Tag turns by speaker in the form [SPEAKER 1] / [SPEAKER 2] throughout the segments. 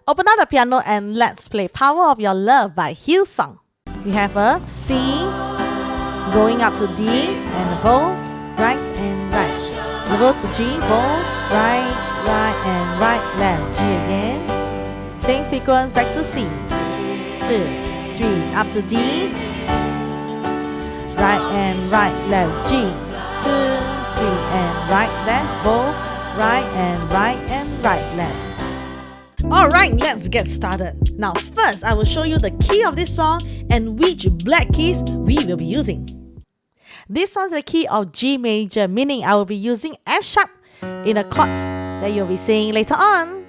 [SPEAKER 1] Open up the piano and let's play Power of Your Love by Hillsong. We have a C going up to D and a bow, right and right. We go to G, bow, right, right and right, left. G again. Same sequence, back to C. 2, 3, up to D. Right and right, left. G. 2, 3 and right, left. Bow, right and right, left. Alright, let's get started. Now first, I will show you the key of this song and which black keys we will be using. This song is the key of G major, meaning I will be using F sharp in the chords that you'll be seeing later on.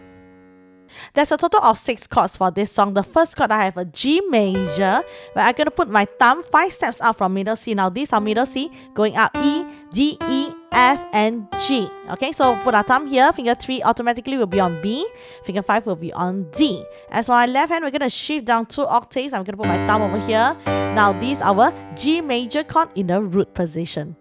[SPEAKER 1] There's a total of 6 chords for this song. The first chord I have a G major, where I'm going to put my thumb 5 steps up from middle C. Now these are middle C, going up E, D, E, F and G. Okay, so put our thumb here. Finger 3 automatically will be on B. Finger 5 will be on D. As for my left hand, we're going to shift down 2 octaves. I'm going to put my thumb over here. Now these are our G major chord in the root position.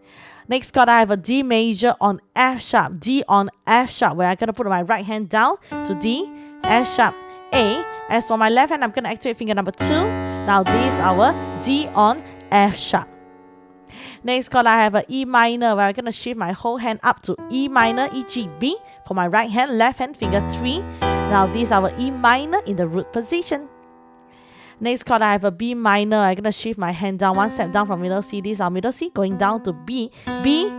[SPEAKER 1] Next chord, I have a D major on F sharp. D on F sharp, where I'm going to put my right hand down to D, F sharp, A. As for my left hand, I'm going to activate finger number 2. Now these are our D on F sharp. Next chord, I have a E minor, where I'm going to shift my whole hand up to E minor, E, G, B. For my right hand, left hand, finger 3. Now these are our E minor in the root position. Next chord, I have a B minor. I'm going to shift my hand down 1 step down from middle C. These are middle C, going down to B, B,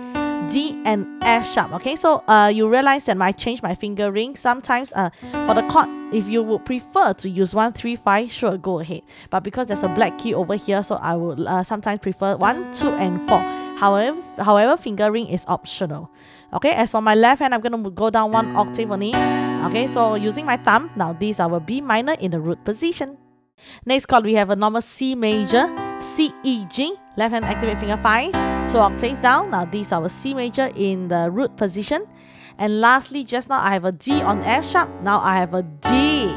[SPEAKER 1] D and F sharp. Okay, so you realize that I changed my fingering. Sometimes for the chord, if you would prefer to use 1, 3, 5, sure, go ahead. But because there's a black key over here, so I would sometimes prefer 1, 2 and 4. However, fingering is optional. Okay, as for my left hand, I'm going to go down 1 octave only. Okay, so using my thumb, now these are our B minor in the root position. Next chord, we have a normal C major, C, E, G. Left hand activate finger 5, 2 octaves down. Now these are our C major in the root position. And lastly, just now I have a D on F sharp. Now I have a D.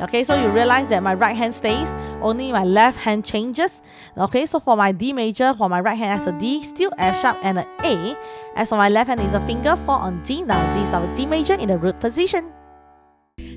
[SPEAKER 1] Okay, so you realize that my right hand stays, only my left hand changes. Okay, so for my D major, for my right hand has a D, still F sharp and an A. As for my left hand is a finger 4 on D. Now these are our D major in the root position.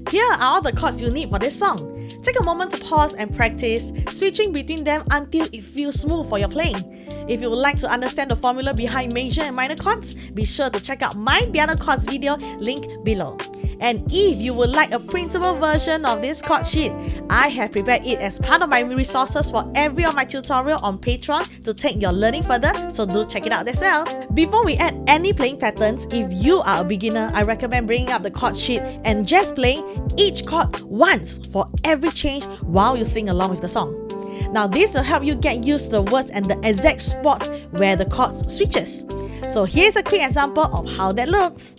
[SPEAKER 1] Here are all the chords you need for this song. Take a moment to pause and practice, switching between them until it feels smooth for your playing. If you would like to understand the formula behind major and minor chords, be sure to check out my piano chords video, link below. And if you would like a printable version of this chord sheet, I have prepared it as part of my resources for every of my tutorial on Patreon to take your learning further, so do check it out as well. Before we add any playing patterns, if you are a beginner, I recommend bringing up the chord sheet and just playing each chord once for every change while you sing along with the song. Now this will help you get used to the words and the exact spots where the chords switches. So here's a quick example of how that looks.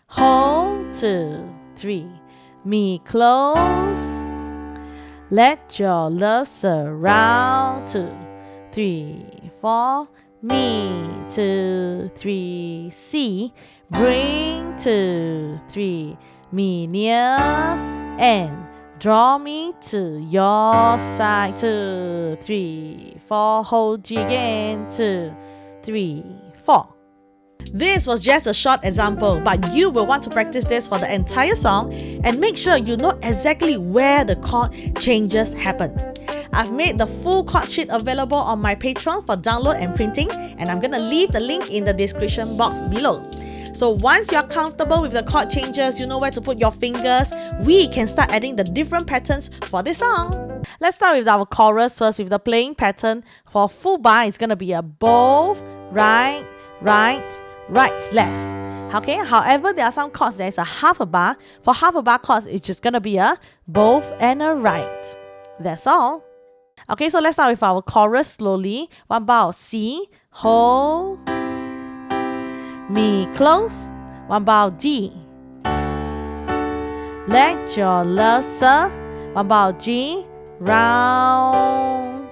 [SPEAKER 1] Hold 2, 3, me close. Let your love surround 2, 3, 4. Me 2, 3, C. Bring 2, 3, me near and draw me to your side 2, 3, 4. Hold G again 2, 3, 4. This was just a short example, but you will want to practice this for the entire song and make sure you know exactly where the chord changes happen. I've made the full chord sheet available on my Patreon for download and printing, and I'm going to leave the link in the description box below. So once you're comfortable with the chord changes, you know where to put your fingers, we can start adding the different patterns for this song. Let's start with our chorus first with the playing pattern. For full bar, it's going to be a both, right, right, right, left. Okay, however, there are some chords there's a half a bar. For half a bar chords, it's just going to be a both and a right. That's all. Okay, so let's start with our chorus slowly. 1 bar of C, hold, me close. 1 bar of D, let your love serve. 1 bar of G, round.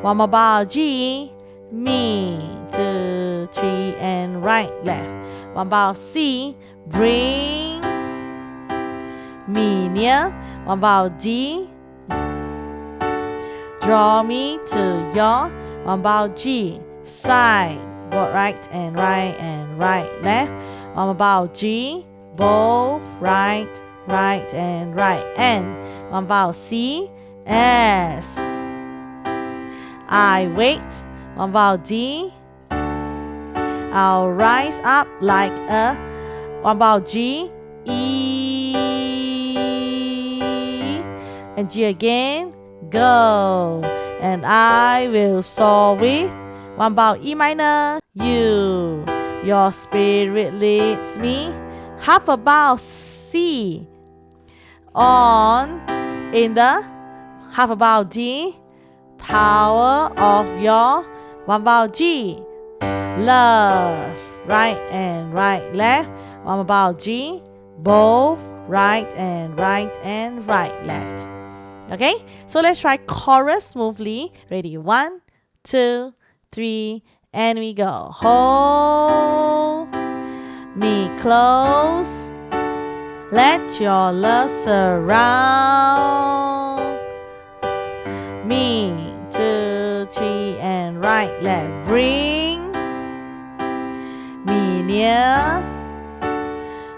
[SPEAKER 1] 1 more bar of G, me 2, 3 and right, left. 1 bar of C, bring me near. 1 bar of D, draw me to your. 1 bar of G, side, both right and right left. 1 bar of G, both right right and right, and one vowel C, S. I wait, one vowel D. I'll rise up like a, one vowel G, E, and G again, go. And I will soar with, one vowel E minor, U. Your spirit leads me, half a vowel C, on, in the, half a vowel D, power of your, one vowel G, love, right and right, left, one vowel G, both, right and right and right, left. Okay, so let's try chorus smoothly. Ready? 1, 2, 3, and we go. Hold me close, let your love surround me. 2, 3, and right, left. Bring me near,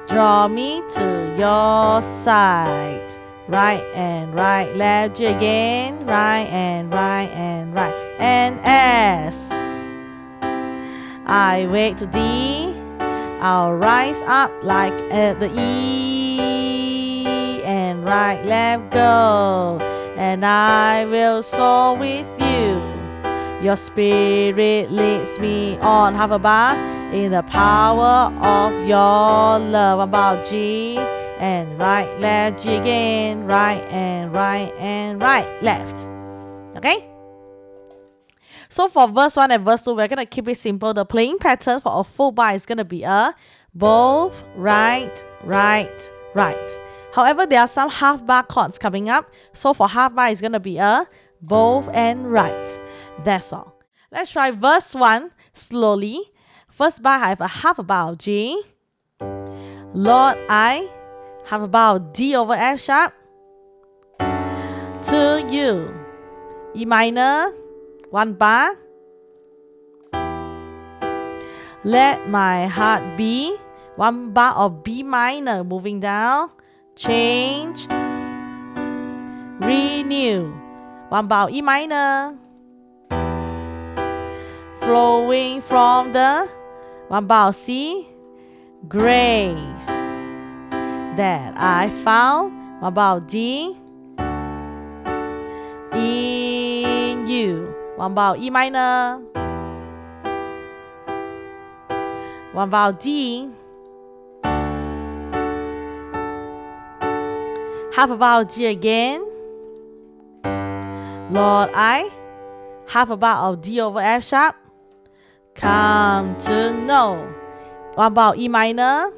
[SPEAKER 1] draw me to your side. Right and right, left, G again, right and right and right, and S. I wait to D, I'll rise up like the E, and right, left, go, and I will soar with you. Your spirit leads me on, half a bar, in the power of your love. About G, and right, left, G again, right and right and right, left. Okay? So for verse 1 and verse 2, we're going to keep it simple. The playing pattern for a full bar is going to be a both, right, right, right. However, there are some half bar chords coming up. So for half bar, it's going to be a both and right. That's all. Let's try verse 1 slowly. First bar, I have a half a bar of G. Lord, I have a bar of D over F sharp. To you, E minor, one bar. Let my heart be, one bar of B minor, moving down, changed, renew, one bar of E minor, flowing from the, one bar of C, grace that I found, one bar of D, in you, one vowel E minor, one vowel D, half a vowel G again. Lord, I, half a bar of D over F sharp. Come to know, one vowel E minor.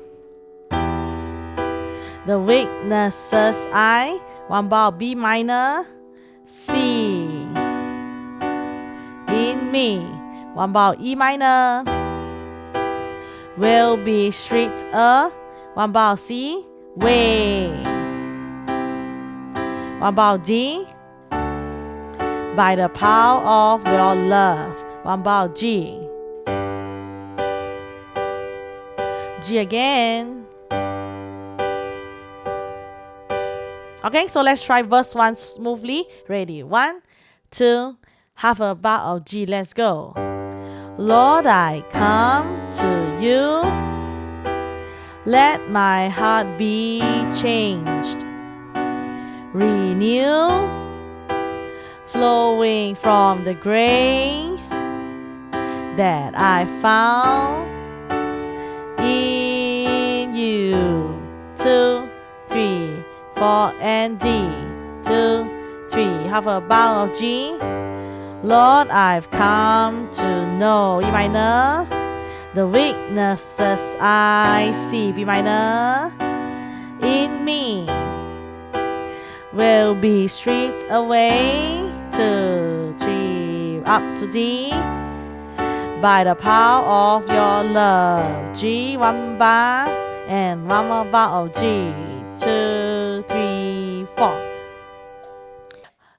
[SPEAKER 1] The weaknesses I, one vowel B minor. See in me, one vowel E minor. Will be stripped a, one vowel C, way, one vowel D, by the power of your love, one vowel G, G again. Okay, so let's try verse 1 smoothly. Ready? 1, 2, half a bar of G. Let's go. Lord, I come to you. Let my heart be changed. Renew, flowing from the grace that I found in you. 2, 3, 4, and D. 2, 3, half a bar of G. Lord, I've come to know, E minor. The weaknesses I see, B minor, in me will be stripped away. 2, 3, up to D, by the power of your love. G, one bar, and one more bar of G. 2, 3, 4.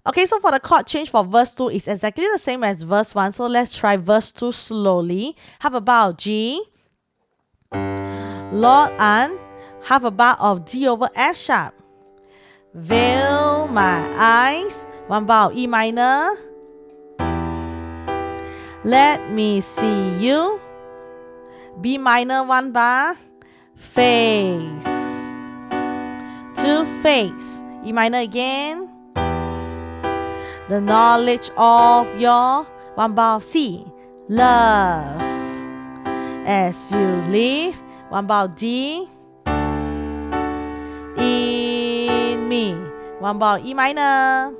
[SPEAKER 1] Okay, so for the chord change for verse 2 is exactly the same as verse 1. So let's try verse 2 slowly. Have a bar of G. Lord, and Half a bar of D over F sharp. Veil my eyes. 1 bar of E minor. Let me see you. B minor 1 bar. Face. To face. E minor again. The knowledge of your 1 bar of C. Love. As you live. 1 bar of D. In me. 1 bar of E minor.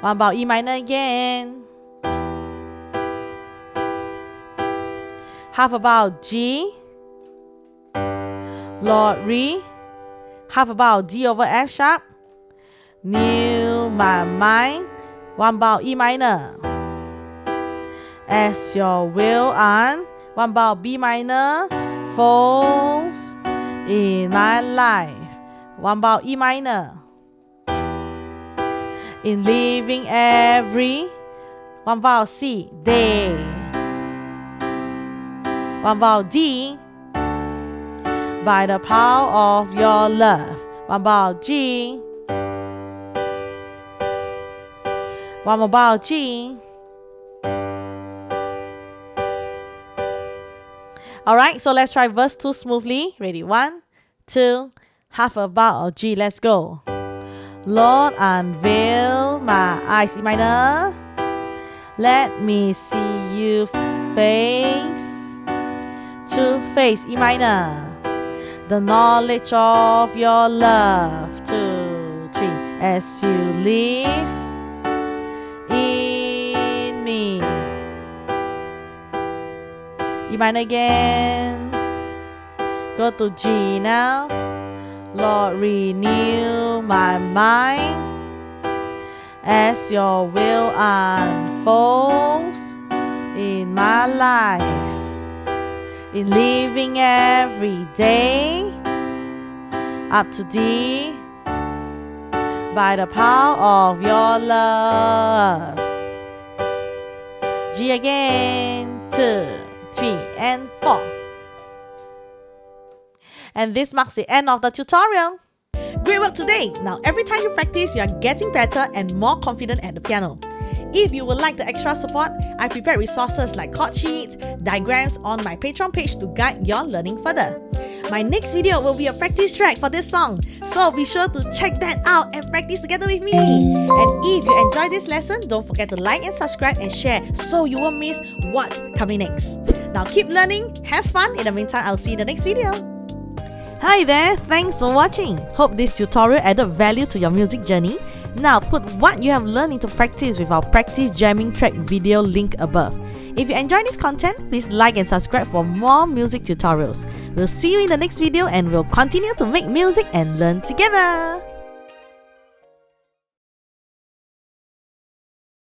[SPEAKER 1] 1 bar of E minor again. Half a bar of G. Lord Re. Half a bar of D over F sharp. Knew my mind. 1 bar of E minor. As your will on. 1 bar of B minor. Falls in my life. 1 bar of E minor. In living every. 1 bar of C. Day. 1 bar of D. By the power of your love. 1 bar of G. 1 more bar of G. Alright, so let's try verse 2 smoothly. Ready? 1, 2, half a bar of G. Let's go. Lord, unveil my eyes. E minor. Let me see you face to face. E minor. The knowledge of your love. 2, 3. As you live in me. E minor again. Go to G now. Lord, renew my mind as your will unfolds in my life. In living every day up to D by the power of your love. G again. 2, 3, and 4. And this marks the end of the tutorial. Great work today! Now every time you practice, you are getting better and more confident at the piano. If you would like the extra support, I prepared resources like chord sheets, diagrams on my Patreon page to guide your learning further. My next video will be a practice track for this song, so be sure to check that out and practice together with me. And if you enjoyed this lesson, don't forget to like and subscribe and share so you won't miss what's coming next. Now keep learning, have fun. In the meantime, I'll see you in the next video. Hi there, thanks for watching. Hope this tutorial added value to your music journey. Now put what you have learned into practice with our practice jamming track video link above. If you enjoy this content, please like and subscribe for more music tutorials. We'll see you in the next video and we'll continue to make music and learn together.